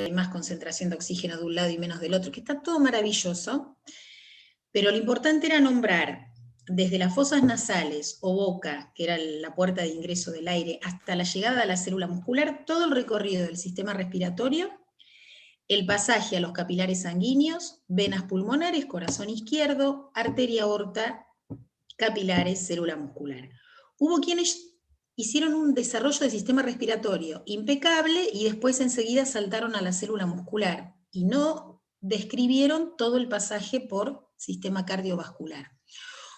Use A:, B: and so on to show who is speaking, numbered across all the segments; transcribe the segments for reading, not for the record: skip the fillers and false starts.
A: hay más concentración de oxígeno de un lado y menos del otro, que está todo maravilloso, pero lo importante era nombrar desde las fosas nasales o boca, que era la puerta de ingreso del aire, hasta la llegada a la célula muscular, todo el recorrido del sistema respiratorio, el pasaje a los capilares sanguíneos, venas pulmonares, corazón izquierdo, arteria aorta, capilares, célula muscular. Hubo quienes hicieron un desarrollo del sistema respiratorio impecable y después enseguida saltaron a la célula muscular y no describieron todo el pasaje por sistema cardiovascular.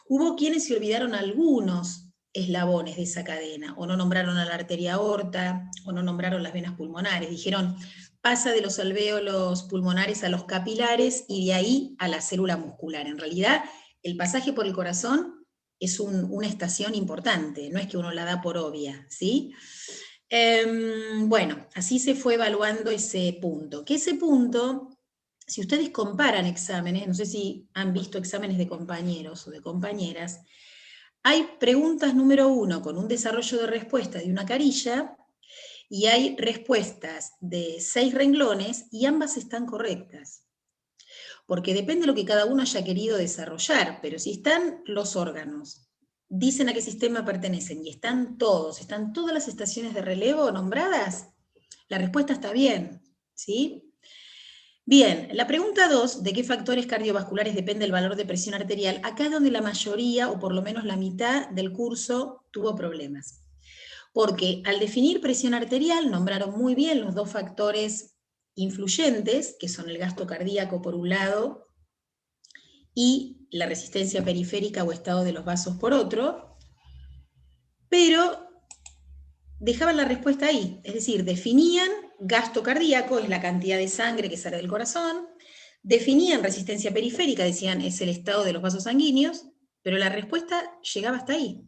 A: Hubo quienes se olvidaron algunos eslabones de esa cadena, o no nombraron a la arteria aorta, o no nombraron las venas pulmonares. Dijeron, pasa de los alvéolos pulmonares a los capilares y de ahí a la célula muscular. En realidad, el pasaje por el corazón es una estación importante, no es que uno la da por obvia, ¿sí? Bueno, así se fue evaluando ese punto. Que ese punto, si ustedes comparan exámenes, no sé si han visto exámenes de compañeros o de compañeras, hay preguntas número 1 con un desarrollo de respuesta de una carilla, y hay respuestas de 6 renglones, y ambas están correctas. Porque depende de lo que cada uno haya querido desarrollar, pero si están los órganos, dicen a qué sistema pertenecen, y están todas las estaciones de relevo nombradas, la respuesta está bien, ¿sí? Bien, la pregunta 2, ¿de qué factores cardiovasculares depende el valor de presión arterial? Acá es donde la mayoría, o por lo menos la mitad del curso, tuvo problemas. Porque al definir presión arterial, nombraron muy bien los 2 factores influyentes, que son el gasto cardíaco por un lado, y la resistencia periférica o estado de los vasos por otro, pero dejaban la respuesta ahí, es decir, definían gasto cardíaco, es la cantidad de sangre que sale del corazón, definían resistencia periférica, decían es el estado de los vasos sanguíneos, pero la respuesta llegaba hasta ahí.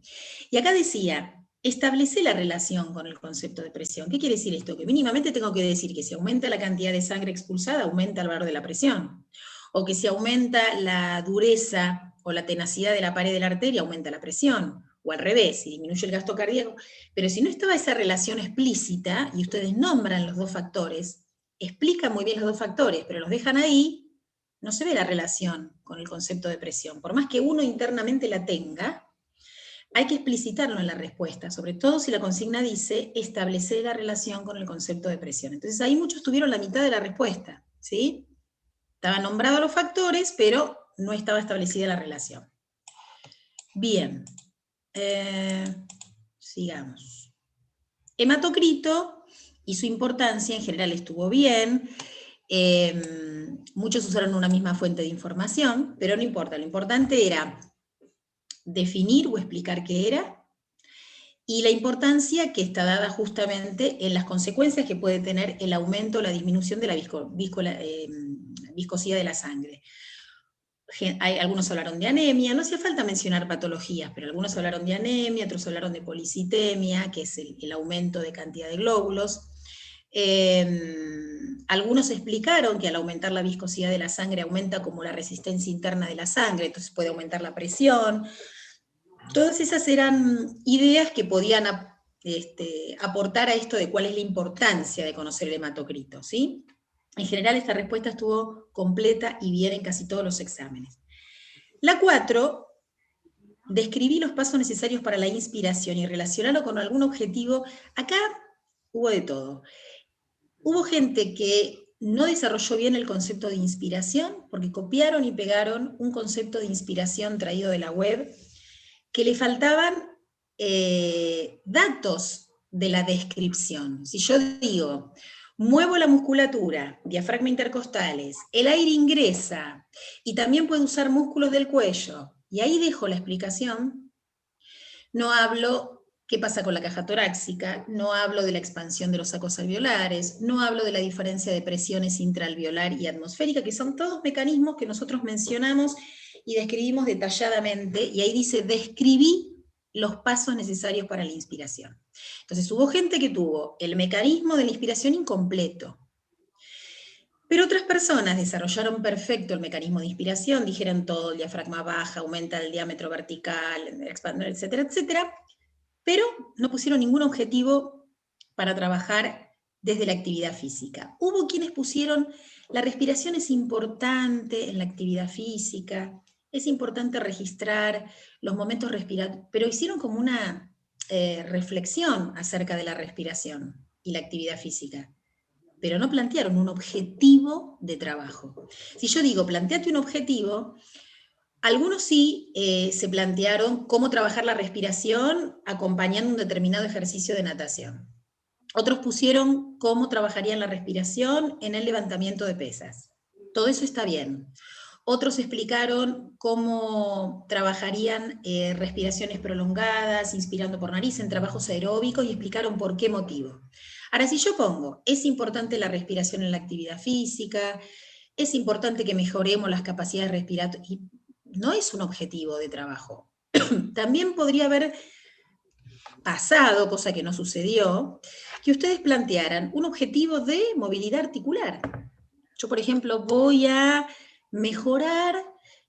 A: Y acá decía, establece la relación con el concepto de presión. ¿Qué quiere decir esto? Que mínimamente tengo que decir que si aumenta la cantidad de sangre expulsada, aumenta el valor de la presión. O que si aumenta la dureza o la tenacidad de la pared de la arteria, aumenta la presión. O al revés, si disminuye el gasto cardíaco. Pero si no estaba esa relación explícita, y ustedes nombran los 2 factores, explican muy bien los 2 factores, pero los dejan ahí, no se ve la relación con el concepto de presión. Por más que uno internamente la tenga, hay que explicitarlo en la respuesta, sobre todo si la consigna dice establecer la relación con el concepto de presión. Entonces ahí muchos tuvieron la mitad de la respuesta, ¿sí? Estaban nombrados los factores, pero no estaba establecida la relación. Bien, sigamos. Hematocrito y su importancia en general estuvo bien. Muchos usaron una misma fuente de información, pero no importa, lo importante era definir o explicar qué era, y la importancia que está dada justamente en las consecuencias que puede tener el aumento o la disminución de la viscosidad de la sangre. Algunos hablaron de anemia, no hacía falta mencionar patologías, pero algunos hablaron de anemia, otros hablaron de policitemia, que es el aumento de cantidad de glóbulos. Algunos explicaron que al aumentar la viscosidad de la sangre aumenta como la resistencia interna de la sangre, entonces puede aumentar la presión. Todas esas eran ideas que podían aportar a esto de cuál es la importancia de conocer el hematocrito, ¿sí? En general esta respuesta estuvo completa y bien en casi todos los exámenes. La 4, describí los pasos necesarios para la inspiración y relacionarlo con algún objetivo. Acá hubo de todo. Hubo gente que no desarrolló bien el concepto de inspiración, porque copiaron y pegaron un concepto de inspiración traído de la web, que le faltaban datos de la descripción. Si yo digo, muevo la musculatura, diafragma intercostales, el aire ingresa, y también puedo usar músculos del cuello, y ahí dejo la explicación, no hablo qué pasa con la caja torácica, no hablo de la expansión de los sacos alveolares, no hablo de la diferencia de presiones intraalveolar y atmosférica, que son todos mecanismos que nosotros mencionamos y describimos detalladamente, y ahí dice, describí los pasos necesarios para la inspiración. Entonces hubo gente que tuvo el mecanismo de la inspiración incompleto, pero otras personas desarrollaron perfecto el mecanismo de inspiración, dijeron todo, el diafragma baja, aumenta el diámetro vertical, etcétera, etcétera, pero no pusieron ningún objetivo para trabajar desde la actividad física. Hubo quienes pusieron, la respiración es importante en la actividad física, es importante registrar los momentos respiratorios, pero hicieron como una reflexión acerca de la respiración y la actividad física, pero no plantearon un objetivo de trabajo. Si yo digo, planteate un objetivo, algunos sí se plantearon cómo trabajar la respiración acompañando un determinado ejercicio de natación. Otros pusieron cómo trabajarían la respiración en el levantamiento de pesas. Todo eso está bien. Otros explicaron cómo trabajarían respiraciones prolongadas, inspirando por nariz en trabajos aeróbicos y explicaron por qué motivo. Ahora, si yo pongo, es importante la respiración en la actividad física, es importante que mejoremos las capacidades respiratorias, y no es un objetivo de trabajo. También podría haber pasado, cosa que no sucedió, que ustedes plantearan un objetivo de movilidad articular. Yo, por ejemplo, voy a mejorar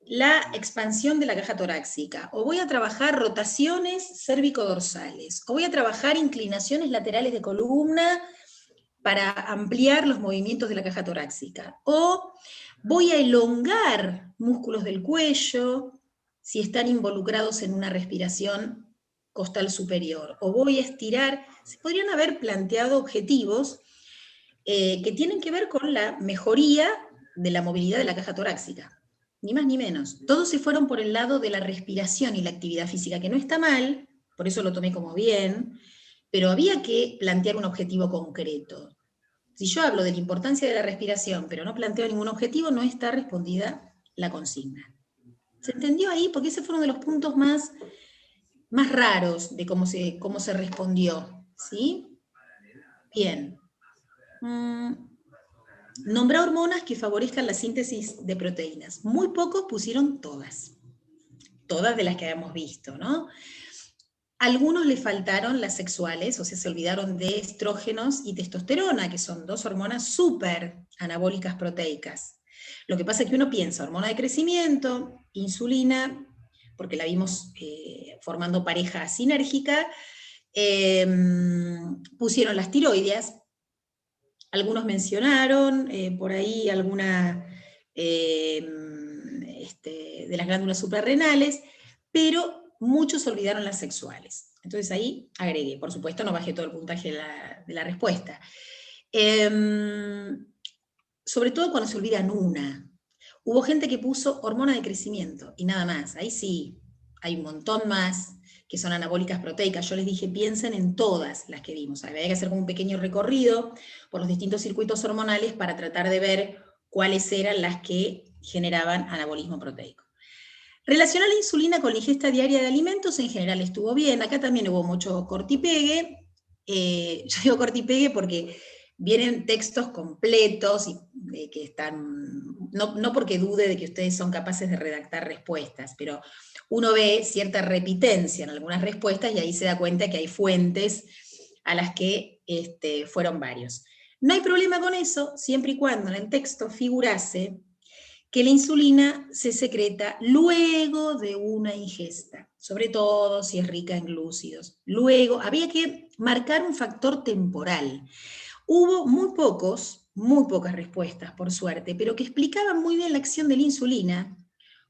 A: la expansión de la caja torácica, o voy a trabajar rotaciones cérvico-dorsales, o voy a trabajar inclinaciones laterales de columna para ampliar los movimientos de la caja torácica, o voy a elongar músculos del cuello si están involucrados en una respiración costal superior, o voy a estirar. Se podrían haber planteado objetivos que tienen que ver con la mejoría de la movilidad de la caja torácica, ni más ni menos. Todos se fueron por el lado de la respiración y la actividad física, que no está mal, por eso lo tomé como bien, pero había que plantear un objetivo concreto. Si yo hablo de la importancia de la respiración, pero no planteo ningún objetivo, no está respondida la consigna. ¿Se entendió ahí? Porque ese fue uno de los puntos más raros de cómo se respondió, ¿sí? Bien. Nombrar hormonas que favorezcan la síntesis de proteínas. Muy pocos pusieron todas de las que habíamos visto, ¿no? Algunos le faltaron las sexuales, o sea, se olvidaron de estrógenos y testosterona, que son dos hormonas súper anabólicas proteicas. Lo que pasa es que uno piensa hormona de crecimiento, insulina, porque la vimos formando pareja sinérgica, pusieron las tiroides, algunos mencionaron por ahí alguna de las glándulas suprarrenales, pero muchos olvidaron las sexuales. Entonces ahí agregué, por supuesto no bajé todo el puntaje de la respuesta. Sobre todo cuando se olvidan una. Hubo gente que puso hormona de crecimiento y nada más. Ahí sí, hay un montón más que son anabólicas proteicas. Yo les dije, piensen en todas las que vimos. Había que hacer como un pequeño recorrido por los distintos circuitos hormonales para tratar de ver cuáles eran las que generaban anabolismo proteico. Relacionar la insulina con la ingesta diaria de alimentos en general estuvo bien. Acá también hubo mucho cortipegue. Yo digo cortipegue porque vienen textos completos y que están, no porque dude de que ustedes son capaces de redactar respuestas, pero uno ve cierta repitencia en algunas respuestas y ahí se da cuenta que hay fuentes a las que fueron varios. No hay problema con eso, siempre y cuando en el texto figurase que la insulina se secreta luego de una ingesta, sobre todo si es rica en glúcidos. Luego, había que marcar un factor temporal. Hubo muy pocas respuestas, por suerte, pero que explicaban muy bien la acción de la insulina,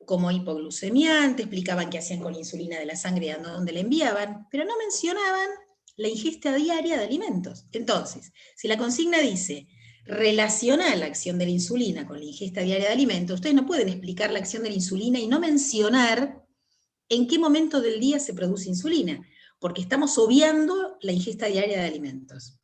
A: como hipoglucemiante, explicaban qué hacían con la insulina de la sangre y a dónde la enviaban, pero no mencionaban la ingesta diaria de alimentos. Entonces, si la consigna dice relacionar la acción de la insulina con la ingesta diaria de alimentos, ustedes no pueden explicar la acción de la insulina y no mencionar en qué momento del día se produce insulina, porque estamos obviando la ingesta diaria de alimentos.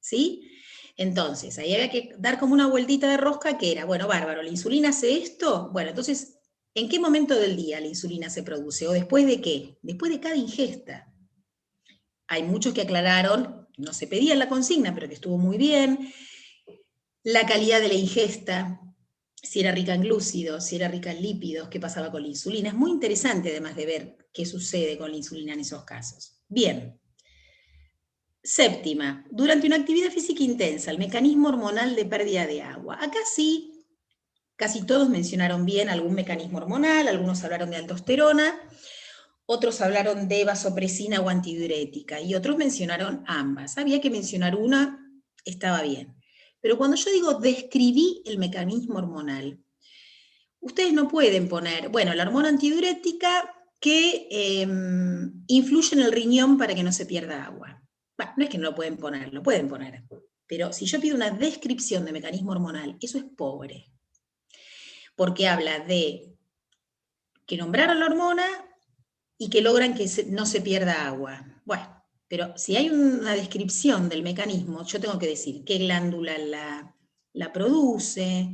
A: ¿Sí? Entonces, ahí había que dar como una vueltita de rosca que era, bueno, bárbaro, ¿la insulina hace esto? Bueno, entonces, ¿en qué momento del día la insulina se produce? ¿O después de qué? Después de cada ingesta. Hay muchos que aclararon, no se pedía en la consigna, pero que estuvo muy bien, la calidad de la ingesta, si era rica en glúcidos, si era rica en lípidos, qué pasaba con la insulina. Es muy interesante además de ver qué sucede con la insulina en esos casos. Bien. Séptima, durante una actividad física intensa, el mecanismo hormonal de pérdida de agua. Acá sí, casi todos mencionaron bien algún mecanismo hormonal, algunos hablaron de aldosterona, otros hablaron de vasopresina o antidiurética, y otros mencionaron ambas. Había que mencionar una estaba bien. Pero cuando yo digo describí el mecanismo hormonal, ustedes no pueden poner, bueno, la hormona antidiurética que influye en el riñón para que no se pierda agua. Bueno, no es que no lo pueden poner, lo pueden poner. Pero si yo pido una descripción de mecanismo hormonal, eso es pobre. Porque habla de que nombraron la hormona y que logran que no se pierda agua. Bueno, pero si hay una descripción del mecanismo, yo tengo que decir qué glándula la produce,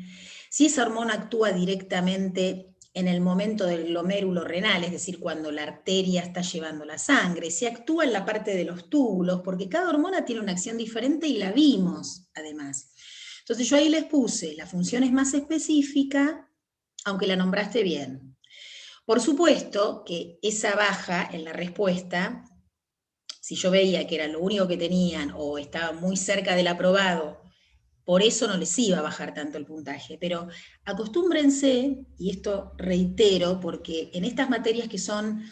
A: si esa hormona actúa directamente en el momento del glomérulo renal, es decir, cuando la arteria está llevando la sangre, si actúa en la parte de los túbulos, porque cada hormona tiene una acción diferente y la vimos, además. Entonces yo ahí les puse, la función es más específica, aunque la nombraste bien. Por supuesto que esa baja en la respuesta, si yo veía que era lo único que tenían o estaba muy cerca del aprobado, por eso no les iba a bajar tanto el puntaje. Pero acostúmbrense, y esto reitero, porque en estas materias que son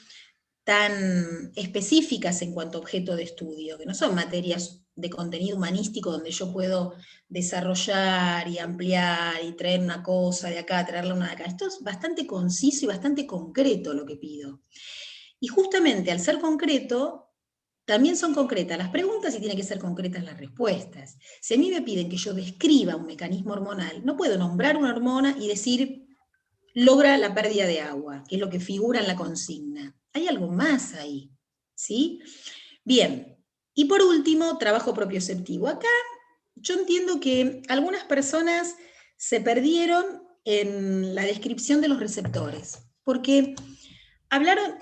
A: tan específicas en cuanto a objeto de estudio, que no son materias de contenido humanístico donde yo puedo desarrollar y ampliar y traer una cosa de acá, traerla una de acá. Esto es bastante conciso y bastante concreto lo que pido. Y justamente al ser concreto, también son concretas las preguntas y tienen que ser concretas las respuestas. Si a mí me piden que yo describa un mecanismo hormonal, no puedo nombrar una hormona y decir logra la pérdida de agua, que es lo que figura en la consigna. Hay algo más ahí, ¿sí? Bien, y por último, trabajo propioceptivo. Acá yo entiendo que algunas personas se perdieron en la descripción de los receptores, porque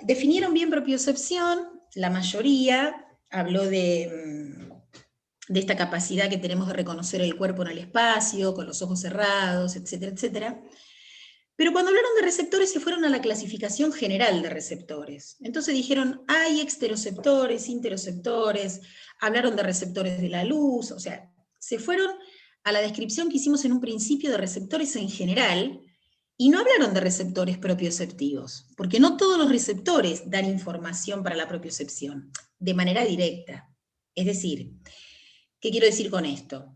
A: definieron bien propiocepción, la mayoría habló de esta capacidad que tenemos de reconocer el cuerpo en el espacio, con los ojos cerrados, etcétera, etcétera. Pero cuando hablaron de receptores se fueron a la clasificación general de receptores. Entonces dijeron, hay exteroceptores, interoceptores, hablaron de receptores de la luz, o sea, se fueron a la descripción que hicimos en un principio de receptores en general y no hablaron de receptores propioceptivos, porque no todos los receptores dan información para la propiocepción de manera directa. Es decir, ¿qué quiero decir con esto?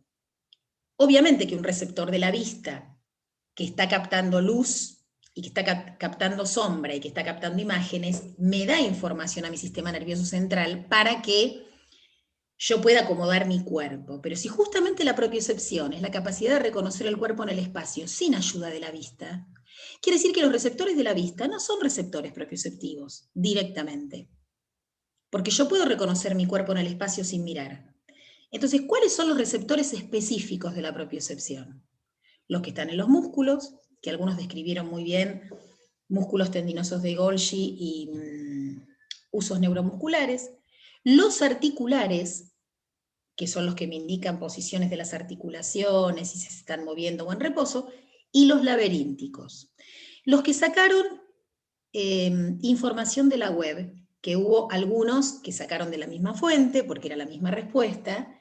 A: Obviamente que un receptor de la vista que está captando luz y que está captando sombra y que está captando imágenes, me da información a mi sistema nervioso central para que yo pueda acomodar mi cuerpo. Pero si justamente la propiocepción es la capacidad de reconocer el cuerpo en el espacio sin ayuda de la vista, quiere decir que los receptores de la vista no son receptores propioceptivos directamente. Porque yo puedo reconocer mi cuerpo en el espacio sin mirar. Entonces, ¿cuáles son los receptores específicos de la propiocepción? Los que están en los músculos, que algunos describieron muy bien, músculos tendinosos de Golgi y usos neuromusculares, los articulares, que son los que me indican posiciones de las articulaciones, si se están moviendo o en reposo, y los laberínticos. Los que sacaron información de la web, que hubo algunos que sacaron de la misma fuente, porque era la misma respuesta,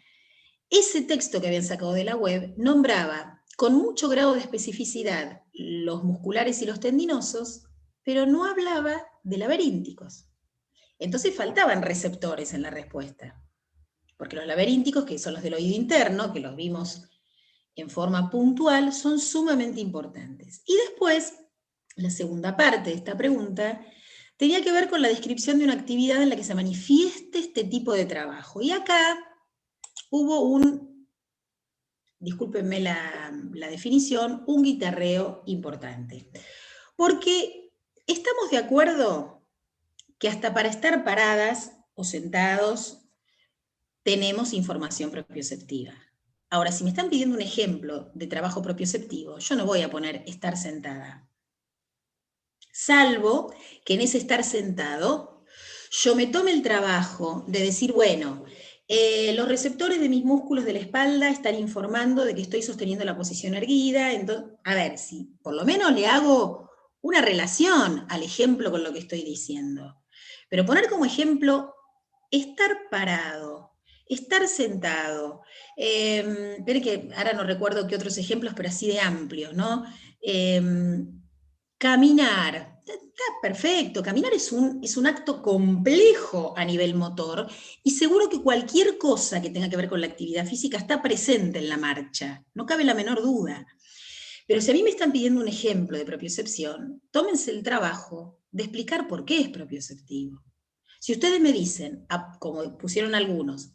A: ese texto que habían sacado de la web nombraba con mucho grado de especificidad los musculares y los tendinosos, pero no hablaba de laberínticos. Entonces faltaban receptores en la respuesta, porque los laberínticos, que son los del oído interno, que los vimos en forma puntual, son sumamente importantes. Y después, la segunda parte de esta pregunta tenía que ver con la descripción de una actividad en la que se manifieste este tipo de trabajo. Y acá hubo discúlpenme la definición, un guitarreo importante. Porque estamos de acuerdo que hasta para estar paradas o sentados tenemos información propioceptiva. Ahora, si me están pidiendo un ejemplo de trabajo propioceptivo, yo no voy a poner estar sentada. Salvo que en ese estar sentado yo me tome el trabajo de decir, bueno, los receptores de mis músculos de la espalda están informando de que estoy sosteniendo la posición erguida. Entonces, a ver, si por lo menos le hago una relación al ejemplo con lo que estoy diciendo. Pero poner como ejemplo estar parado, estar sentado, ver que ahora no recuerdo qué otros ejemplos, pero así de amplios, ¿no? Caminar, está perfecto. Caminar es un acto complejo a nivel motor y seguro que cualquier cosa que tenga que ver con la actividad física está presente en la marcha, no cabe la menor duda. Pero si a mí me están pidiendo un ejemplo de propiocepción, tómense el trabajo de explicar por qué es propioceptivo. Si ustedes me dicen, como pusieron algunos,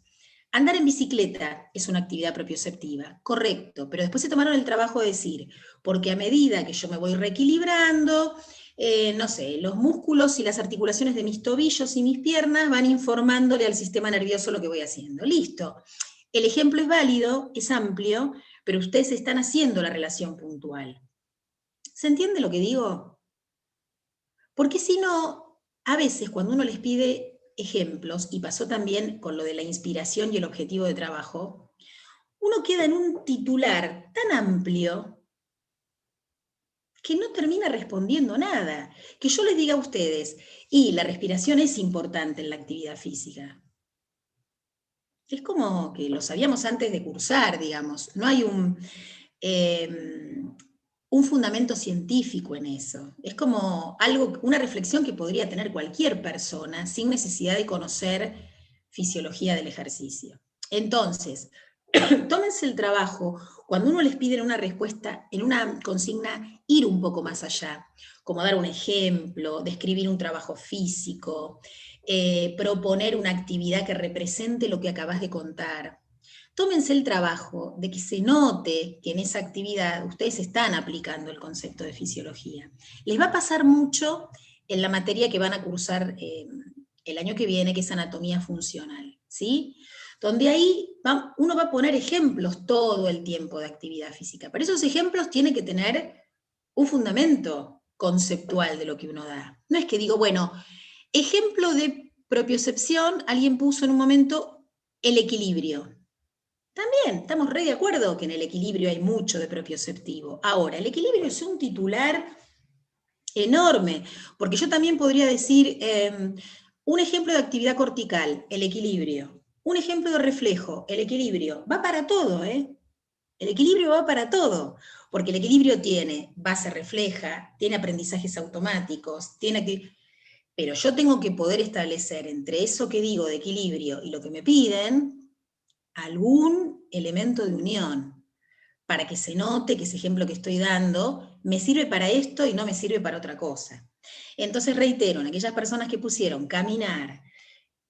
A: andar en bicicleta es una actividad propioceptiva, correcto, pero después se tomaron el trabajo de decir, porque a medida que yo me voy reequilibrando, no sé, los músculos y las articulaciones de mis tobillos y mis piernas van informándole al sistema nervioso lo que voy haciendo. Listo. El ejemplo es válido, es amplio, pero ustedes están haciendo la relación puntual. ¿Se entiende lo que digo? Porque si no, a veces cuando uno les pide ejemplos, y pasó también con lo de la inspiración y el objetivo de trabajo, uno queda en un titular tan amplio que no termina respondiendo nada. Que yo les diga a ustedes, y la respiración es importante en la actividad física. Es como que lo sabíamos antes de cursar, digamos. No hay un fundamento científico en eso. Es como una reflexión que podría tener cualquier persona sin necesidad de conocer fisiología del ejercicio. Entonces, tómense el trabajo, cuando uno les pide una respuesta, en una consigna, ir un poco más allá, como dar un ejemplo, describir un trabajo físico, proponer una actividad que represente lo que acabas de contar. Tómense el trabajo de que se note que en esa actividad ustedes están aplicando el concepto de fisiología. Les va a pasar mucho en la materia que van a cursar el año que viene, que es anatomía funcional, ¿sí? Donde ahí uno va a poner ejemplos todo el tiempo de actividad física, pero esos ejemplos tienen que tener un fundamento conceptual de lo que uno da. No es que digo, bueno, ejemplo de propiocepción, alguien puso en un momento el equilibrio. También, estamos re de acuerdo que en el equilibrio hay mucho de propioceptivo. Ahora, el equilibrio es un titular enorme, porque yo también podría decir un ejemplo de actividad cortical, el equilibrio. Un ejemplo de reflejo, el equilibrio. Va para todo, ¿eh? El equilibrio va para todo, porque el equilibrio tiene base refleja, tiene aprendizajes automáticos, pero yo tengo que poder establecer entre eso que digo de equilibrio y lo que me piden, algún elemento de unión, para que se note que ese ejemplo que estoy dando me sirve para esto y no me sirve para otra cosa. Entonces reitero, en aquellas personas que pusieron caminar,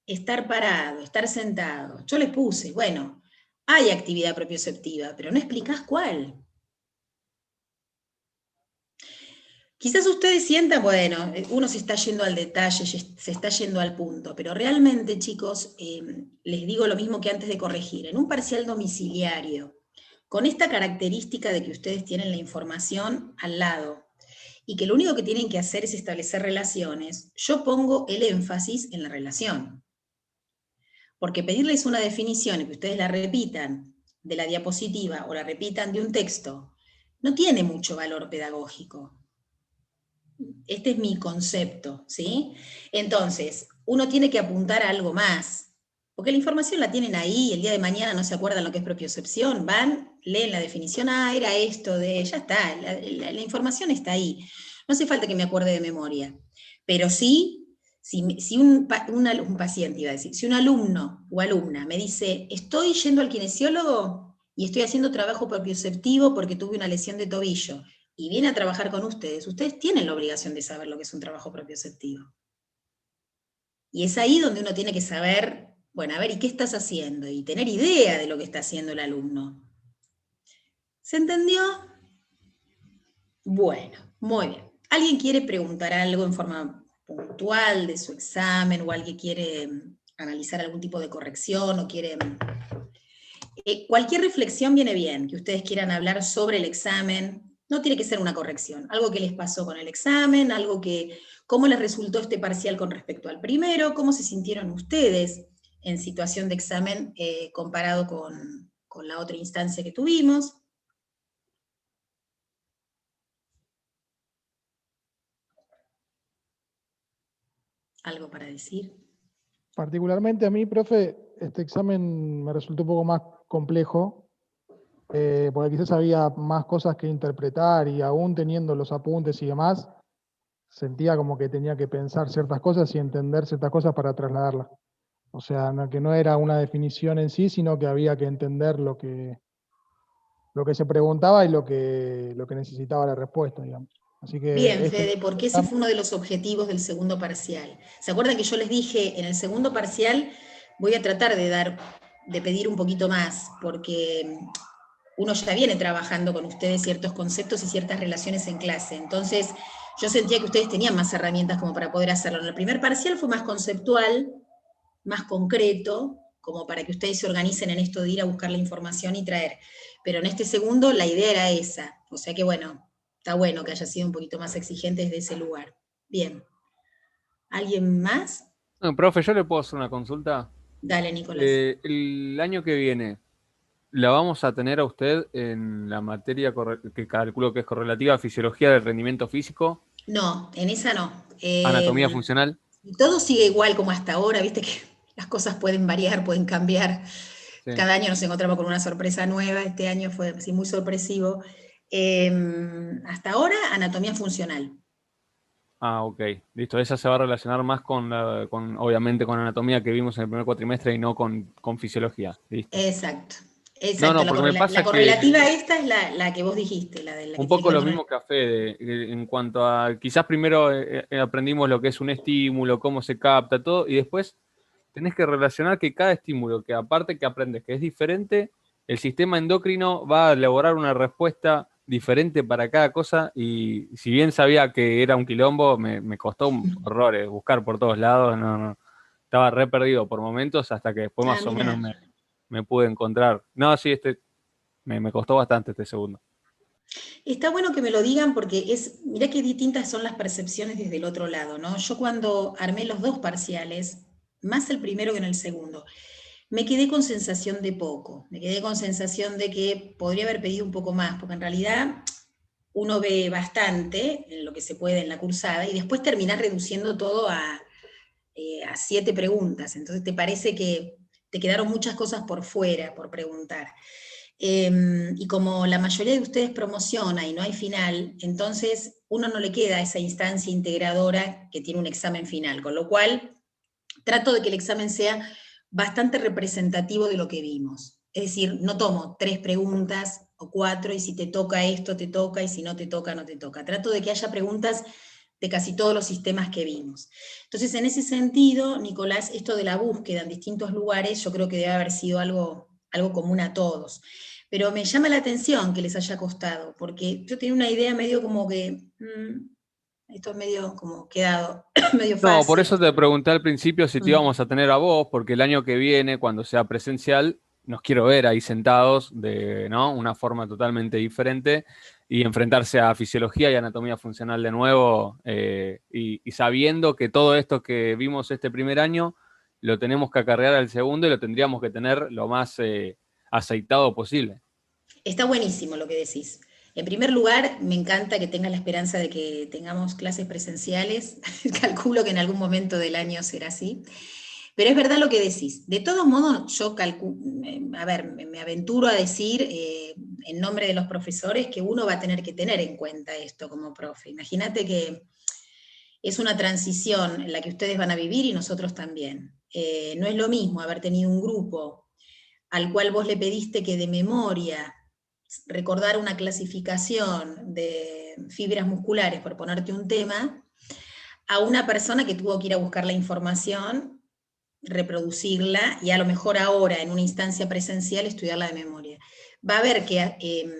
A: estar parado, estar sentado, yo les puse, bueno, hay actividad propioceptiva, pero no explicás cuál. Quizás ustedes sientan, bueno, uno se está yendo al detalle, se está yendo al punto, pero realmente, chicos, les digo lo mismo que antes de corregir. En un parcial domiciliario, con esta característica de que ustedes tienen la información al lado y que lo único que tienen que hacer es establecer relaciones, yo pongo el énfasis en la relación. Porque pedirles una definición y que ustedes la repitan de la diapositiva o la repitan de un texto, no tiene mucho valor pedagógico. Este es mi concepto, ¿sí? Entonces, uno tiene que apuntar a algo más, porque la información la tienen ahí, el día de mañana no se acuerdan lo que es propiocepción, van, leen la definición, era esto de, ya está, la información está ahí. No hace falta que me acuerde de memoria, pero sí, si un paciente, iba a decir, si un alumno o alumna me dice, estoy yendo al kinesiólogo y estoy haciendo trabajo propioceptivo porque tuve una lesión de tobillo, y viene a trabajar con ustedes, ustedes tienen la obligación de saber lo que es un trabajo propioceptivo. Y es ahí donde uno tiene que saber, bueno, a ver, ¿y qué estás haciendo? Y tener idea de lo que está haciendo el alumno. ¿Se entendió? Bueno, muy bien. ¿Alguien quiere preguntar algo en forma puntual de su examen o alguien quiere analizar algún tipo de corrección o quiere... cualquier reflexión viene bien, que ustedes quieran hablar sobre el examen, no tiene que ser una corrección, algo que les pasó con el examen, algo que, cómo les resultó este parcial con respecto al primero, cómo se sintieron ustedes en situación de examen comparado con la otra instancia que tuvimos. ¿Algo para decir?
B: Particularmente a mí, profe, este examen me resultó un poco más complejo, porque quizás había más cosas que interpretar y aún teniendo los apuntes y demás, sentía como que tenía que pensar ciertas cosas y entender ciertas cosas para trasladarlas. O sea, que no era una definición en sí, sino que había que entender lo que se preguntaba y lo que necesitaba la respuesta, digamos. Así
A: Bien,
B: que
A: Fede, porque ese fue uno de los objetivos del segundo parcial. ¿Se acuerdan que yo les dije en el segundo parcial voy a tratar de pedir un poquito más, porque uno ya viene trabajando con ustedes ciertos conceptos y ciertas relaciones en clase. Entonces, yo sentía que ustedes tenían más herramientas como para poder hacerlo. En el primer parcial fue más conceptual, más concreto, como para que ustedes se organicen en esto de ir a buscar la información y traer. Pero en este segundo la idea era esa. O sea que bueno, está bueno que haya sido un poquito más exigente desde ese lugar. Bien. ¿Alguien más?
C: No, profe, ¿yo le puedo hacer una consulta?
A: Dale, Nicolás.
C: El año que viene, ¿la vamos a tener a usted en la materia que calculo que es correlativa a fisiología del rendimiento físico,
A: No, en esa no.
C: anatomía funcional?
A: Todo sigue igual como hasta ahora, viste que las cosas pueden variar, pueden cambiar.
C: Sí.
A: Cada año nos encontramos con una sorpresa nueva, este año fue así muy sorpresivo. Hasta ahora, anatomía funcional.
C: Ah, ok. Listo. Esa se va a relacionar más obviamente, con anatomía que vimos en el primer cuatrimestre y no con fisiología. Listo.
A: Exacto,
C: No,
A: exacto.
C: no, porque me
A: La
C: pasa que
A: correlativa esta es la que vos dijiste, la de la que
C: un
A: tiene que
C: poco
A: ver
C: lo
A: con el...
C: mismo que a Fede, en cuanto a, quizás primero aprendimos lo que es un estímulo, cómo se capta, todo, y después tenés que relacionar que cada estímulo, que aparte que aprendes que es diferente, el sistema endocrino va a elaborar una respuesta diferente para cada cosa, y si bien sabía que era un quilombo, me costó horrores buscar por todos lados, no, estaba re perdido por momentos, hasta que después
A: Ah,
C: más o menos
A: mira.
C: me pude encontrar. No, sí, me costó bastante este segundo.
A: Está bueno que me lo digan porque mirá qué distintas son las percepciones desde el otro lado, ¿no? Yo cuando armé los dos parciales, más el primero que en el segundo, me quedé con sensación de poco, me quedé con sensación de que podría haber pedido un poco más, porque en realidad uno ve bastante en lo que se puede en la cursada y después terminás reduciendo todo a 7 preguntas, entonces te parece que te quedaron muchas cosas por fuera, por preguntar. Y como la mayoría de ustedes promociona y no hay final, entonces uno no le queda esa instancia integradora que tiene un examen final, con lo cual trato de que el examen sea bastante representativo de lo que vimos. Es decir, no tomo 3 preguntas o 4 y si te toca esto, te toca, y si no te toca, no te toca. Trato de que haya preguntas de casi todos los sistemas que vimos. Entonces, en ese sentido, Nicolás, esto de la búsqueda en distintos lugares, yo creo que debe haber sido algo común a todos. Pero me llama la atención que les haya costado, porque yo tenía una idea medio como que, esto es medio como quedado, medio
C: No, por
A: fácil.
C: eso te pregunté al principio si te íbamos a tener a vos, porque el año que viene, cuando sea presencial, nos quiero ver ahí sentados de, ¿no? Una forma totalmente diferente y enfrentarse a fisiología y anatomía funcional de nuevo, y sabiendo que todo esto que vimos este primer año lo tenemos que acarrear al segundo y lo tendríamos que tener lo más aceitado posible.
A: Está buenísimo lo que decís. En primer lugar, me encanta que tengas la esperanza de que tengamos clases presenciales. Calculo que en algún momento del año será así. Pero es verdad lo que decís. De todos modos, yo me aventuro a decir en nombre de los profesores que uno va a tener que tener en cuenta esto como profe. Imagínate que es una transición en la que ustedes van a vivir y nosotros también. No es lo mismo haber tenido un grupo al cual vos le pediste que de memoria recordar una clasificación de fibras musculares, por ponerte un tema, a una persona que tuvo que ir a buscar la información, reproducirla y a lo mejor ahora en una instancia presencial estudiarla de memoria. Va a haber que,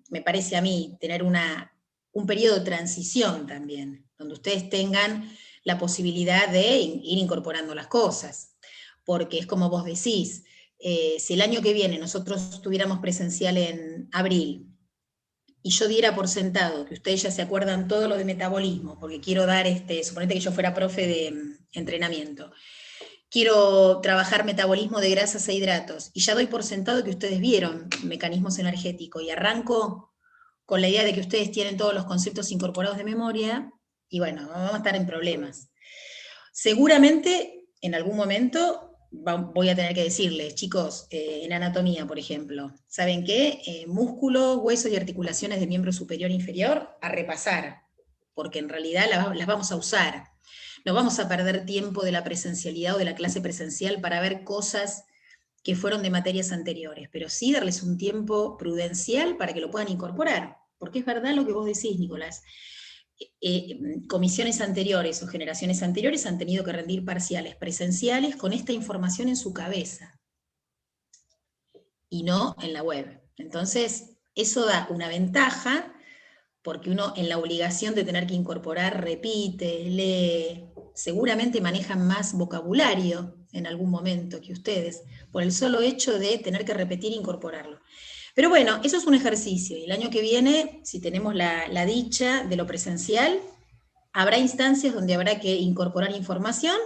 A: me parece a mí, tener un periodo de transición también, donde ustedes tengan la posibilidad de ir incorporando las cosas, porque es como vos decís, si el año que viene nosotros tuviéramos presencial en abril y yo diera por sentado que ustedes ya se acuerdan todo lo de metabolismo, porque quiero dar, suponete que yo fuera profe de entrenamiento, quiero trabajar metabolismo de grasas e hidratos, y ya doy por sentado que ustedes vieron mecanismos energéticos, y arranco con la idea de que ustedes tienen todos los conceptos incorporados de memoria, y bueno, vamos a estar en problemas. Seguramente, en algún momento, voy a tener que decirles, chicos, en anatomía, por ejemplo, ¿saben qué? Músculos, huesos y articulaciones de miembro superior e inferior, a repasar. porque en realidad las vamos a usar. No vamos a perder tiempo de la presencialidad o de la clase presencial para ver cosas que fueron de materias anteriores, pero sí darles un tiempo prudencial para que lo puedan incorporar, porque es verdad lo que vos decís, Nicolás. Comisiones anteriores o generaciones anteriores han tenido que rendir parciales presenciales con esta información en su cabeza, y no en la web. Entonces, eso da una ventaja, porque uno en la obligación de tener que incorporar, repite, lee, seguramente manejan más vocabulario en algún momento que ustedes, por el solo hecho de tener que repetir e incorporarlo. Pero bueno, eso es un ejercicio, y el año que viene, si tenemos la dicha de lo presencial, habrá instancias donde habrá que incorporar información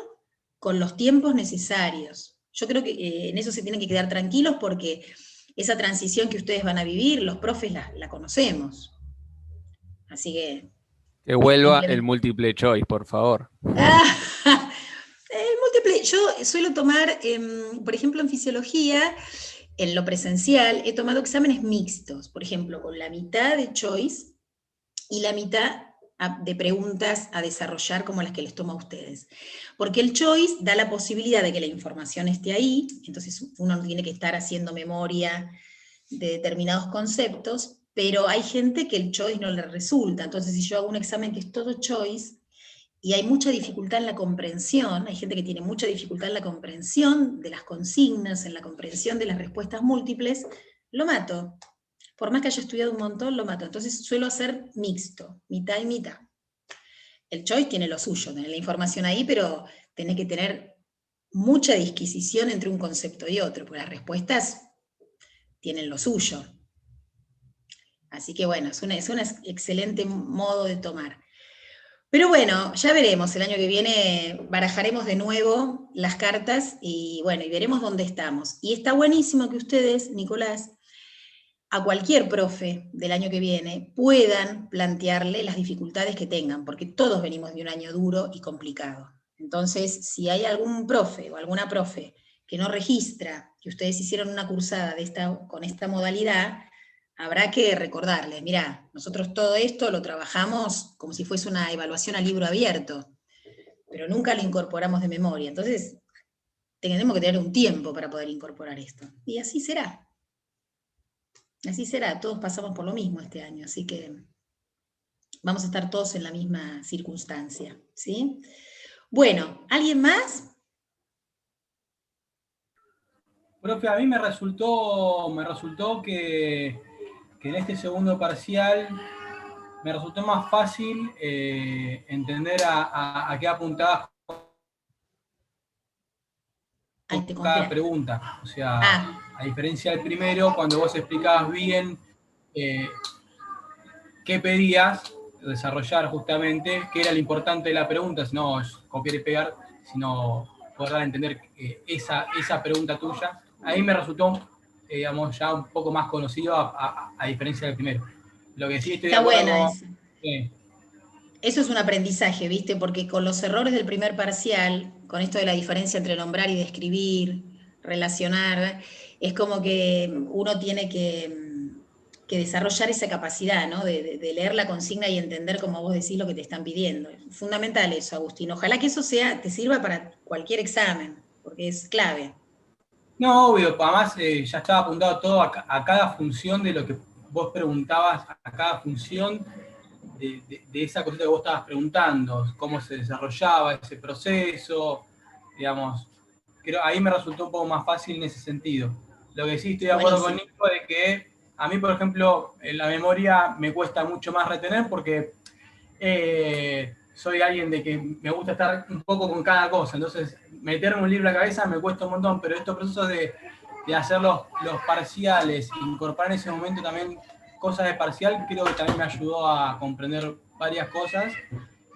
A: con los tiempos necesarios. Yo creo que en eso se tienen que quedar tranquilos, porque esa transición que ustedes van a vivir, los profes la conocemos. Así que...
C: Que vuelva el multiple choice, por favor.
A: El múltiple, yo suelo tomar, por ejemplo, en fisiología, en lo presencial, he tomado exámenes mixtos, por ejemplo, con la mitad de choice y la mitad de preguntas a desarrollar como las que les tomo a ustedes. Porque el choice da la posibilidad de que la información esté ahí, entonces uno no tiene que estar haciendo memoria de determinados conceptos, pero hay gente que el choice no le resulta. Entonces, si yo hago un examen que es todo choice, y hay mucha dificultad en la comprensión, hay gente que tiene mucha dificultad en la comprensión de las consignas, en la comprensión de las respuestas múltiples, lo mato. Por más que haya estudiado un montón, lo mato. Entonces suelo hacer mixto, mitad y mitad. El choice tiene lo suyo, tener la información ahí, pero tenés que tener mucha disquisición entre un concepto y otro, porque las respuestas tienen lo suyo. Así que bueno, es un excelente modo de tomar. Pero bueno, ya veremos, el año que viene barajaremos de nuevo las cartas y bueno, y veremos dónde estamos. Y está buenísimo que ustedes, Nicolás, a cualquier profe del año que viene puedan plantearle las dificultades que tengan, porque todos venimos de un año duro y complicado. Entonces, si hay algún profe o alguna profe que no registra que ustedes hicieron una cursada con esta modalidad, habrá que recordarles, mirá, nosotros todo esto lo trabajamos como si fuese una evaluación a libro abierto, pero nunca lo incorporamos de memoria. Entonces, tenemos que tener un tiempo para poder incorporar esto. Y así será. Así será, todos pasamos por lo mismo este año, así que vamos a estar todos en la misma circunstancia, ¿sí? Bueno, ¿alguien más?
D: Profe, a mí me resultó que en este segundo parcial me resultó más fácil entender a qué apuntabas con cada pregunta. O sea, a diferencia del primero, cuando vos explicabas bien qué pedías desarrollar justamente, qué era lo importante de la pregunta, si no copiar y pegar, sino poder dar a entender esa pregunta tuya. Ahí me resultó, digamos, ya un poco más conocido a diferencia del primero. Lo que sí estoy de acuerdo
A: bueno
D: con...
A: Eso es un aprendizaje, ¿viste? Porque con los errores del primer parcial, con esto de la diferencia entre nombrar y describir, relacionar, es como que uno tiene que desarrollar esa capacidad, ¿no? De leer la consigna y entender, como vos decís, lo que te están pidiendo. Es fundamental eso, Agustín. Ojalá que eso te sirva para cualquier examen, porque es clave.
D: No, obvio, además ya estaba apuntado todo a cada función de lo que vos preguntabas, a cada función de esa cosita que vos estabas preguntando, cómo se desarrollaba ese proceso, digamos, creo, ahí me resultó un poco más fácil en ese sentido. Lo que sí estoy de acuerdo con Nico es que a mí, por ejemplo, en la memoria me cuesta mucho más retener porque soy alguien de que me gusta estar un poco con cada cosa, entonces meterme un libro a la cabeza me cuesta un montón, pero estos procesos de hacer los parciales, incorporar en ese momento también cosas de parcial, creo que también me ayudó a comprender varias cosas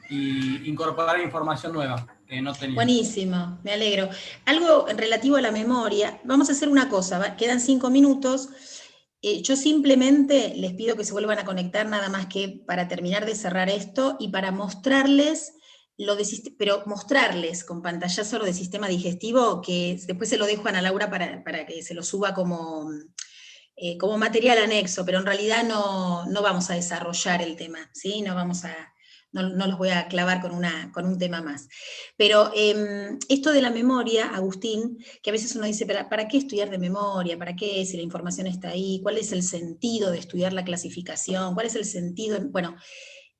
D: y incorporar información nueva que no tenía.
A: Buenísimo, me alegro. Algo relativo a la memoria, vamos a hacer una cosa, quedan 5 minutos. Yo simplemente les pido que se vuelvan a conectar nada más que para terminar de cerrar esto y para mostrarles pero mostrarles con pantallazo lo de sistema digestivo, que después se lo dejo a Ana Laura para que se lo suba como material anexo, pero en realidad no vamos a desarrollar el tema, ¿sí? No vamos a no los voy a clavar con un tema más. Pero esto de la memoria, Agustín, que a veces uno dice, ¿para qué estudiar de memoria? ¿Para qué si la información está ahí? ¿Cuál es el sentido de estudiar la clasificación? ¿Cuál es el sentido? Bueno,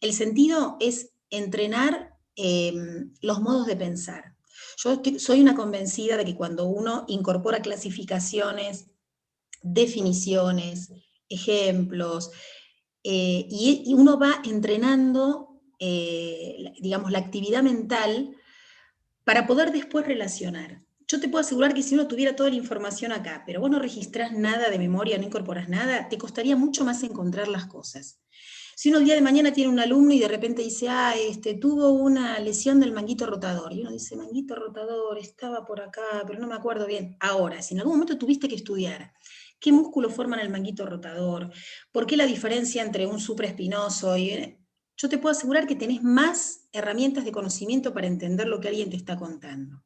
A: el sentido es entrenar los modos de pensar. Yo soy una convencida de que cuando uno incorpora clasificaciones, definiciones, ejemplos, y uno va entrenando, digamos, la actividad mental para poder después relacionar. Yo te puedo asegurar que si uno tuviera toda la información acá, pero vos no registrás nada de memoria, no incorporás nada, te costaría mucho más encontrar las cosas. Si uno el día de mañana tiene un alumno y de repente dice, tuvo una lesión del manguito rotador, y uno dice, manguito rotador, estaba por acá, pero no me acuerdo bien. Ahora, si en algún momento tuviste que estudiar qué músculos forman el manguito rotador, por qué la diferencia entre un supraespinoso y... Yo te puedo asegurar que tenés más herramientas de conocimiento para entender lo que alguien te está contando.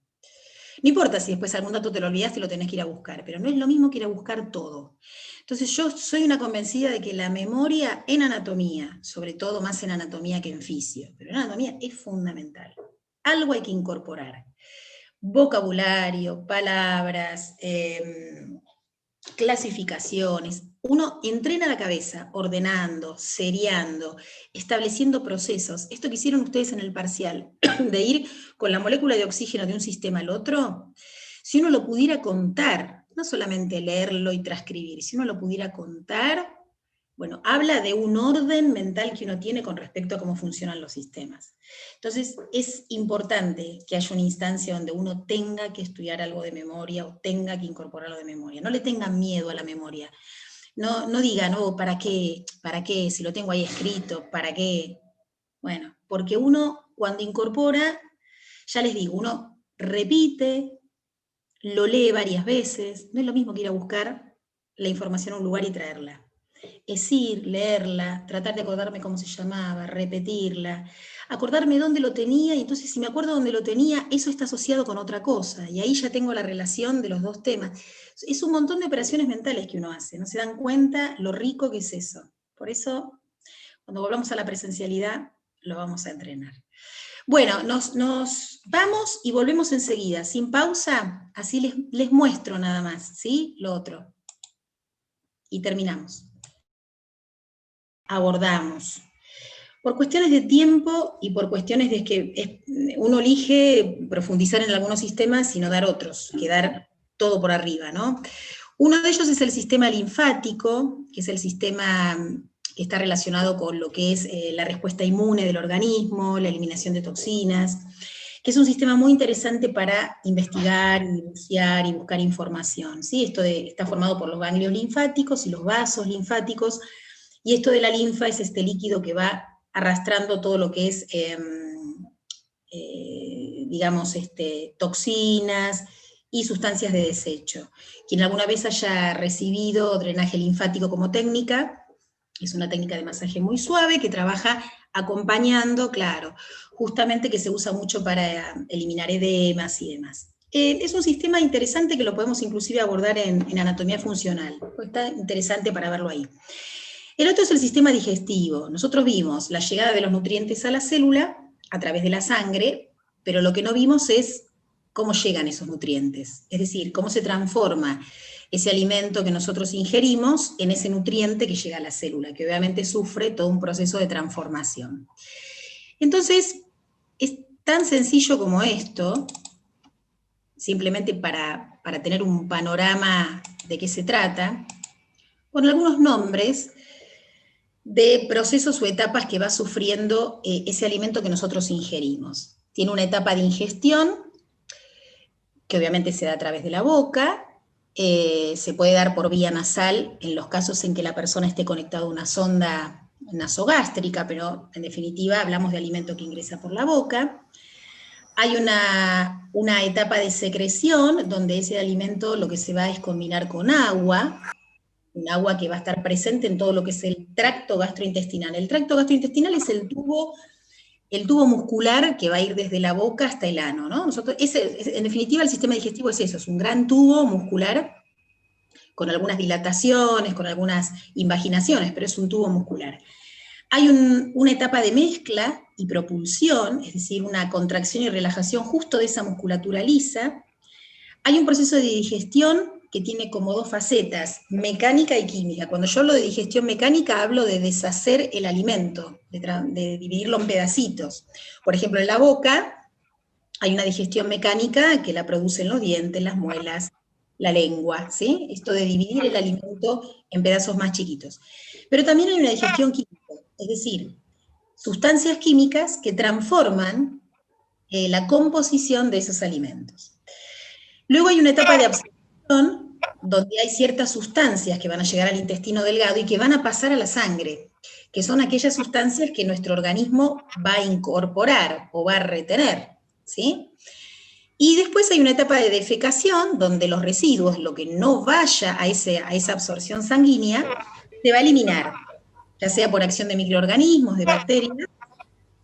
A: No importa si después algún dato te lo olvidaste y lo tenés que ir a buscar, pero no es lo mismo que ir a buscar todo. Entonces yo soy una convencida de que la memoria en anatomía, sobre todo más en anatomía que en fisio, pero en anatomía es fundamental. Algo hay que incorporar. Vocabulario, palabras, clasificaciones. Uno entrena la cabeza ordenando, seriando, estableciendo procesos. Esto que hicieron ustedes en el parcial, de ir con la molécula de oxígeno de un sistema al otro, si uno lo pudiera contar, no solamente leerlo y transcribir, si uno lo pudiera contar, bueno, habla de un orden mental que uno tiene con respecto a cómo funcionan los sistemas. Entonces, es importante que haya una instancia donde uno tenga que estudiar algo de memoria o tenga que incorporarlo de memoria. No le tengan miedo a la memoria. No digan, ¿para qué? ¿Para qué? Si lo tengo ahí escrito, ¿para qué? Bueno, porque uno cuando incorpora, ya les digo, uno repite, lo lee varias veces, no es lo mismo que ir a buscar la información a un lugar y traerla. Es ir, leerla, tratar de acordarme cómo se llamaba, repetirla, acordarme dónde lo tenía, y entonces si me acuerdo dónde lo tenía, eso está asociado con otra cosa, y ahí ya tengo la relación de los dos temas. Es un montón de operaciones mentales que uno hace, no se dan cuenta lo rico que es eso. Por eso, cuando volvamos a la presencialidad, lo vamos a entrenar. Bueno, nos vamos y volvemos enseguida, sin pausa, así les muestro nada más, ¿sí? Lo otro. Y terminamos. Abordamos. Por cuestiones de tiempo y por cuestiones de que uno elige profundizar en algunos sistemas y no dar otros, quedar todo por arriba, ¿no? Uno de ellos es el sistema linfático, que es el sistema que está relacionado con lo que es la respuesta inmune del organismo, la eliminación de toxinas, que es un sistema muy interesante para investigar, bucear y buscar información, ¿sí? Está formado por los ganglios linfáticos y los vasos linfáticos, y esto de la linfa es este líquido que va arrastrando todo lo que es, digamos, toxinas y sustancias de desecho. Quien alguna vez haya recibido drenaje linfático como técnica, es una técnica de masaje muy suave que trabaja acompañando, claro, justamente que se usa mucho para eliminar edemas y demás. Es un sistema interesante que lo podemos inclusive abordar en anatomía funcional, está interesante para verlo ahí. El otro es el sistema digestivo. Nosotros vimos la llegada de los nutrientes a la célula a través de la sangre, pero lo que no vimos es cómo llegan esos nutrientes, es decir, cómo se transforma ese alimento que nosotros ingerimos en ese nutriente que llega a la célula, que obviamente sufre todo un proceso de transformación. Entonces, es tan sencillo como esto, simplemente para tener un panorama de qué se trata, con algunos nombres de procesos o etapas que va sufriendo ese alimento que nosotros ingerimos. Tiene una etapa de ingestión, que obviamente se da a través de la boca, se puede dar por vía nasal en los casos en que la persona esté conectada a una sonda nasogástrica, pero en definitiva hablamos de alimento que ingresa por la boca. Hay una etapa de secreción, donde ese alimento lo que se va es combinar con agua, un agua que va a estar presente en todo lo que es el tracto gastrointestinal. El tracto gastrointestinal es el tubo muscular que va a ir desde la boca hasta el ano, ¿no? En definitiva, el sistema digestivo es eso, es un gran tubo muscular con algunas dilataciones, con algunas invaginaciones, pero es un tubo muscular. Hay una etapa de mezcla y propulsión, es decir, una contracción y relajación justo de esa musculatura lisa. Hay un proceso de digestión que tiene como dos facetas, mecánica y química. Cuando yo hablo de digestión mecánica, hablo de deshacer el alimento, de dividirlo en pedacitos. Por ejemplo, en la boca hay una digestión mecánica que la producen los dientes, las muelas, la lengua, ¿sí? Esto de dividir el alimento en pedazos más chiquitos. Pero también hay una digestión química, es decir, sustancias químicas que transforman la composición de esos alimentos. Luego hay una etapa de absorción, donde hay ciertas sustancias que van a llegar al intestino delgado y que van a pasar a la sangre, que son aquellas sustancias que nuestro organismo va a incorporar o va a retener, ¿sí? Y después hay una etapa de defecación, donde los residuos, lo que no vaya a esa absorción sanguínea, se va a eliminar, ya sea por acción de microorganismos, de bacterias,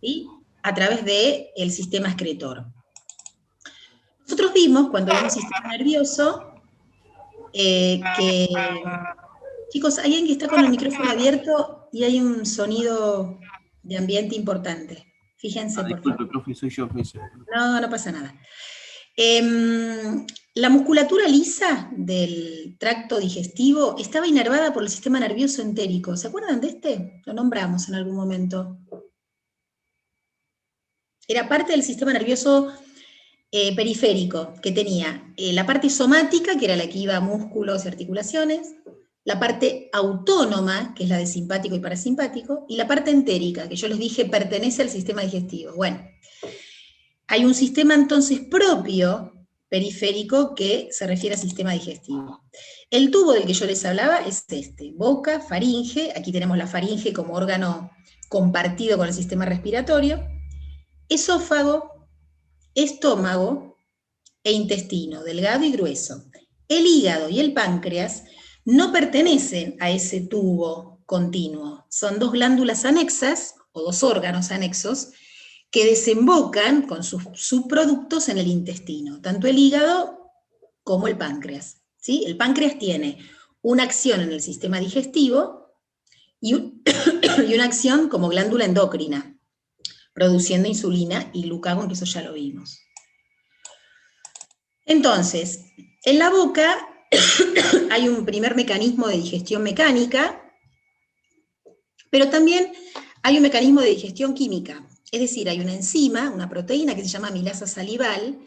A: ¿sí? A través del sistema excretor. Nosotros vimos, cuando vemos sistema nervioso, que, chicos, hay alguien que está con el micrófono abierto y hay un sonido de ambiente importante. Fíjense, por favor.
E: Disculpe, profe, soy yo.
A: No, no pasa nada. La musculatura lisa del tracto digestivo estaba inervada por el sistema nervioso entérico. ¿Se acuerdan de este? Lo nombramos en algún momento. Era parte del sistema nervioso periférico, que tenía la parte somática, que era la que iba a músculos y articulaciones, la parte autónoma, que es la de simpático y parasimpático, y la parte entérica, que yo les dije pertenece al sistema digestivo. Bueno, hay un sistema entonces propio, periférico, que se refiere al sistema digestivo. El tubo del que yo les hablaba es este, boca, faringe, aquí tenemos la faringe como órgano compartido con el sistema respiratorio, esófago, estómago e intestino, delgado y grueso. El hígado y el páncreas no pertenecen a ese tubo continuo, son dos glándulas anexas, o dos órganos anexos, que desembocan con sus subproductos en el intestino, tanto el hígado como el páncreas, ¿sí? El páncreas tiene una acción en el sistema digestivo y una acción como glándula endocrina, produciendo insulina y glucagón, que eso ya lo vimos. Entonces, en la boca hay un primer mecanismo de digestión mecánica, pero también hay un mecanismo de digestión química. Es decir, hay una enzima, una proteína que se llama amilasa salival,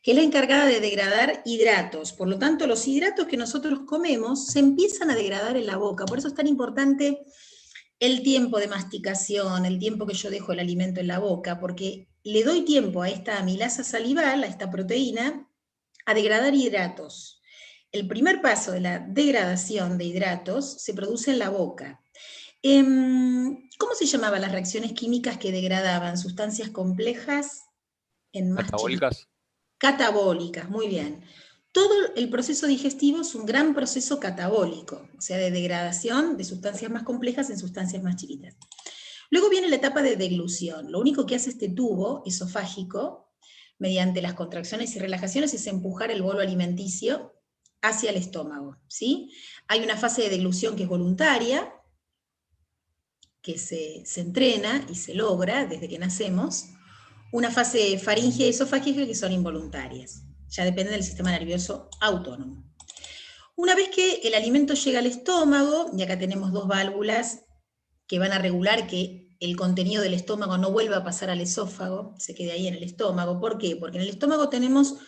A: que es la encargada de degradar hidratos. Por lo tanto, los hidratos que nosotros comemos se empiezan a degradar en la boca. Por eso es tan importante el tiempo de masticación, el tiempo que yo dejo el alimento en la boca, porque le doy tiempo a esta amilasa salival, a esta proteína, a degradar hidratos. El primer paso de la degradación de hidratos se produce en la boca. ¿Cómo se llamaban las reacciones químicas que degradaban sustancias complejas en más
C: ¿Catabólicas?
A: Catabólicas, muy bien. Todo el proceso digestivo es un gran proceso catabólico, o sea, de degradación de sustancias más complejas en sustancias más chiquitas. Luego viene la etapa de deglución. Lo único que hace este tubo esofágico, mediante las contracciones y relajaciones, es empujar el bolo alimenticio hacia el estómago, ¿sí? Hay una fase de deglución que es voluntaria, que se entrena y se logra desde que nacemos, una fase faríngea y esofágica que son involuntarias, ya depende del sistema nervioso autónomo. Una vez que el alimento llega al estómago, y acá tenemos dos válvulas que van a regular que el contenido del estómago no vuelva a pasar al esófago, se quede ahí en el estómago. ¿Por qué? Porque en el estómago tenemos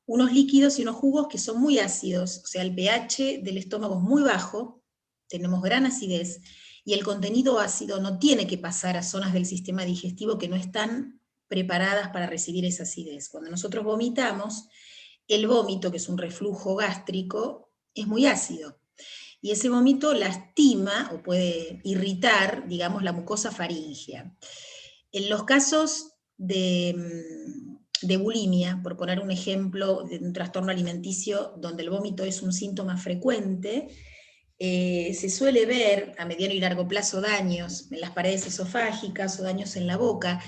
A: unos líquidos y unos jugos que son muy ácidos, o sea, el pH del estómago es muy bajo, tenemos gran acidez, y el contenido ácido no tiene que pasar a zonas del sistema digestivo que no están preparadas para recibir esa acidez. Cuando nosotros vomitamos, el vómito, que es un reflujo gástrico, es muy ácido, y ese vómito lastima o puede irritar, digamos, la mucosa faríngea. En los casos de bulimia, por poner un ejemplo de un trastorno alimenticio donde el vómito es un síntoma frecuente, se suele ver a mediano y largo plazo daños en las paredes esofágicas o daños en la boca,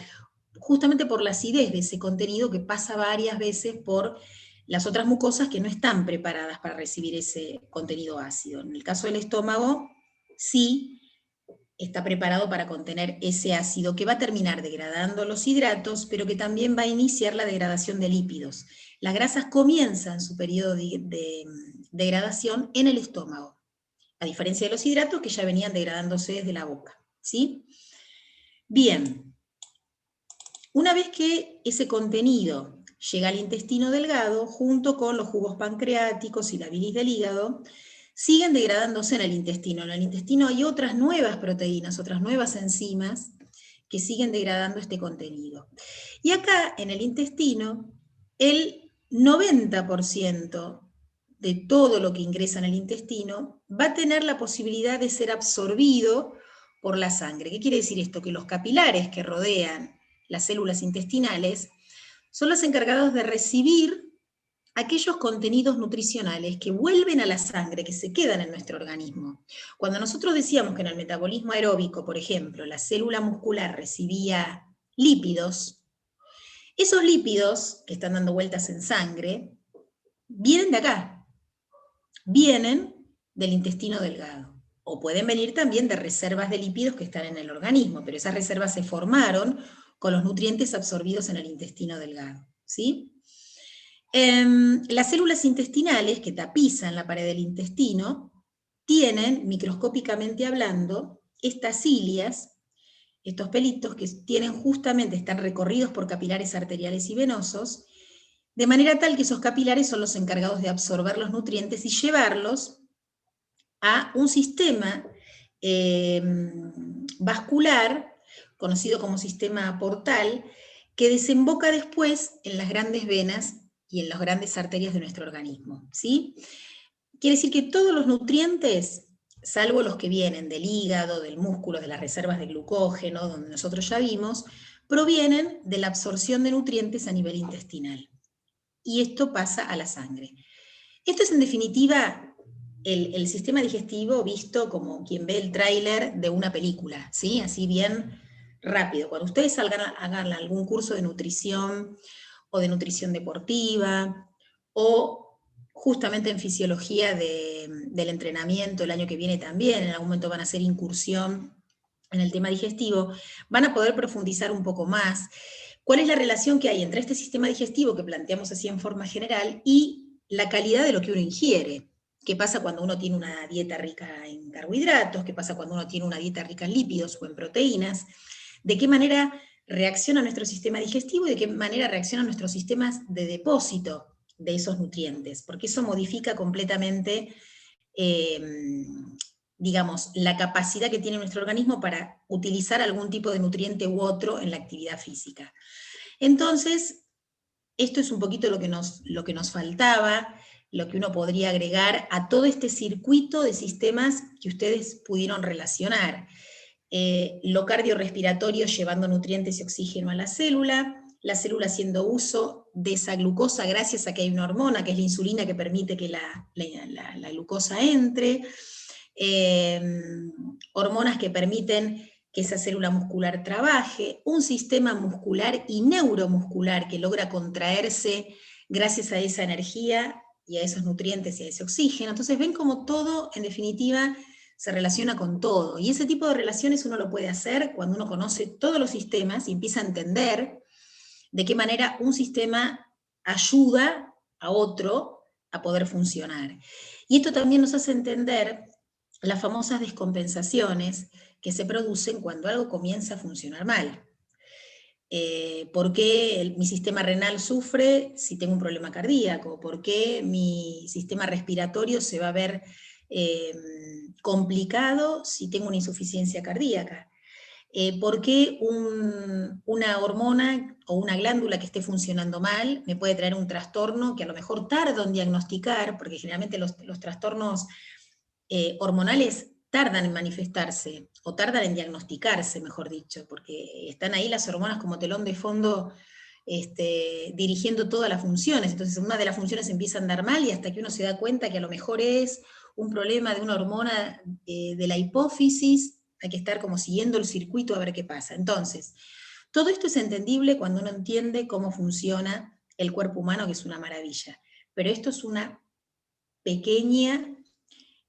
A: justamente por la acidez de ese contenido que pasa varias veces por las otras mucosas que no están preparadas para recibir ese contenido ácido. En el caso del estómago, sí, está preparado para contener ese ácido que va a terminar degradando los hidratos, pero que también va a iniciar la degradación de lípidos. Las grasas comienzan su periodo de degradación en el estómago, a diferencia de los hidratos que ya venían degradándose desde la boca, ¿sí? Bien, una vez que ese contenido llega al intestino delgado, junto con los jugos pancreáticos y la bilis del hígado, siguen degradándose en el intestino. En el intestino hay otras nuevas proteínas, otras nuevas enzimas que siguen degradando este contenido. Y acá, en el intestino, el 90% de todo lo que ingresa en el intestino va a tener la posibilidad de ser absorbido por la sangre. ¿Qué quiere decir esto? Que los capilares que rodean las células intestinales son los encargados de recibir aquellos contenidos nutricionales que vuelven a la sangre, que se quedan en nuestro organismo. Cuando nosotros decíamos que en el metabolismo aeróbico, por ejemplo, la célula muscular recibía lípidos, esos lípidos que están dando vueltas en sangre, vienen de acá, vienen del intestino delgado, o pueden venir también de reservas de lípidos que están en el organismo, pero esas reservas se formaron con los nutrientes absorbidos en el intestino delgado, ¿sí? Las células intestinales que tapizan la pared del intestino tienen, microscópicamente hablando, estas cilias, estos pelitos que están recorridos por capilares arteriales y venosos, de manera tal que esos capilares son los encargados de absorber los nutrientes y llevarlos a un sistema vascular, conocido como sistema portal, que desemboca después en las grandes venas y en las grandes arterias de nuestro organismo, ¿sí? Quiere decir que todos los nutrientes, salvo los que vienen del hígado, del músculo, de las reservas de glucógeno, donde nosotros ya vimos, provienen de la absorción de nutrientes a nivel intestinal. Y esto pasa a la sangre. Esto es en definitiva el sistema digestivo visto como quien ve el tráiler de una película, ¿sí? Así bien rápido. Cuando ustedes hagan algún curso de nutrición o de nutrición deportiva, o justamente en fisiología del entrenamiento el año que viene también, en algún momento van a hacer incursión en el tema digestivo, van a poder profundizar un poco más. ¿Cuál es la relación que hay entre este sistema digestivo que planteamos así en forma general y la calidad de lo que uno ingiere? ¿Qué pasa cuando uno tiene una dieta rica en carbohidratos? ¿Qué pasa cuando uno tiene una dieta rica en lípidos o en proteínas? ¿De qué manera reacciona nuestro sistema digestivo y de qué manera reaccionan nuestros sistemas de depósito de esos nutrientes? Porque eso modifica completamente, digamos, la capacidad que tiene nuestro organismo para utilizar algún tipo de nutriente u otro en la actividad física. Entonces, esto es un poquito lo que nos faltaba, lo que uno podría agregar a todo este circuito de sistemas que ustedes pudieron relacionar. Lo cardiorrespiratorio llevando nutrientes y oxígeno a la célula haciendo uso de esa glucosa gracias a que hay una hormona, que es la insulina, que permite que la glucosa entre, hormonas que permiten que esa célula muscular trabaje, un sistema muscular y neuromuscular que logra contraerse gracias a esa energía y a esos nutrientes y a ese oxígeno. Entonces ven como todo, en definitiva, se relaciona con todo, y ese tipo de relaciones uno lo puede hacer cuando uno conoce todos los sistemas y empieza a entender de qué manera un sistema ayuda a otro a poder funcionar. Y esto también nos hace entender las famosas descompensaciones que se producen cuando algo comienza a funcionar mal. ¿Por qué mi sistema renal sufre si tengo un problema cardíaco? ¿Por qué mi sistema respiratorio se va a ver complicado si tengo una insuficiencia cardíaca? ¿Por qué una hormona o una glándula que esté funcionando mal me puede traer un trastorno que a lo mejor tarda en diagnosticar, porque generalmente los trastornos hormonales tardan en manifestarse, o tardan en diagnosticarse, mejor dicho, porque están ahí las hormonas como telón de fondo dirigiendo todas las funciones. Entonces una de las funciones empieza a andar mal y hasta que uno se da cuenta que a lo mejor es un problema de una hormona de la hipófisis, hay que estar como siguiendo el circuito a ver qué pasa. Entonces, todo esto es entendible cuando uno entiende cómo funciona el cuerpo humano, que es una maravilla. Pero esto es una pequeña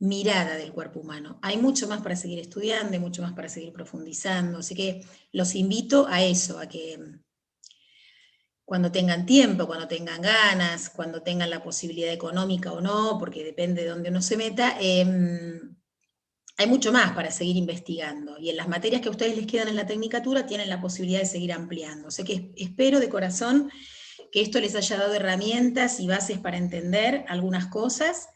A: mirada del cuerpo humano. Hay mucho más para seguir estudiando, hay mucho más para seguir profundizando, así que los invito a eso, a que cuando tengan tiempo, cuando tengan ganas, cuando tengan la posibilidad económica o no, porque depende de dónde uno se meta, hay mucho más para seguir investigando, y en las materias que a ustedes les quedan en la tecnicatura tienen la posibilidad de seguir ampliando. O sea que espero de corazón que esto les haya dado herramientas y bases para entender algunas cosas,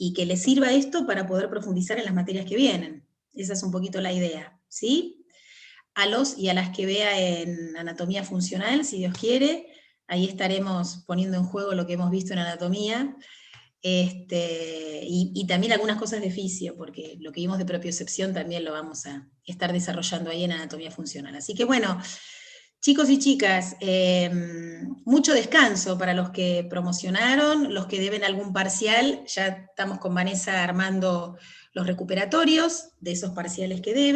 A: y que les sirva esto para poder profundizar en las materias que vienen. Esa es un poquito la idea, ¿sí? A los y a las que vea en anatomía funcional, si Dios quiere, ahí estaremos poniendo en juego lo que hemos visto en anatomía, y también algunas cosas de fisio, porque lo que vimos de propiocepción también lo vamos a estar desarrollando ahí en anatomía funcional. Así que bueno, chicos y chicas, mucho descanso para los que promocionaron, los que deben algún parcial, ya estamos con Vanessa armando los recuperatorios de esos parciales que deben.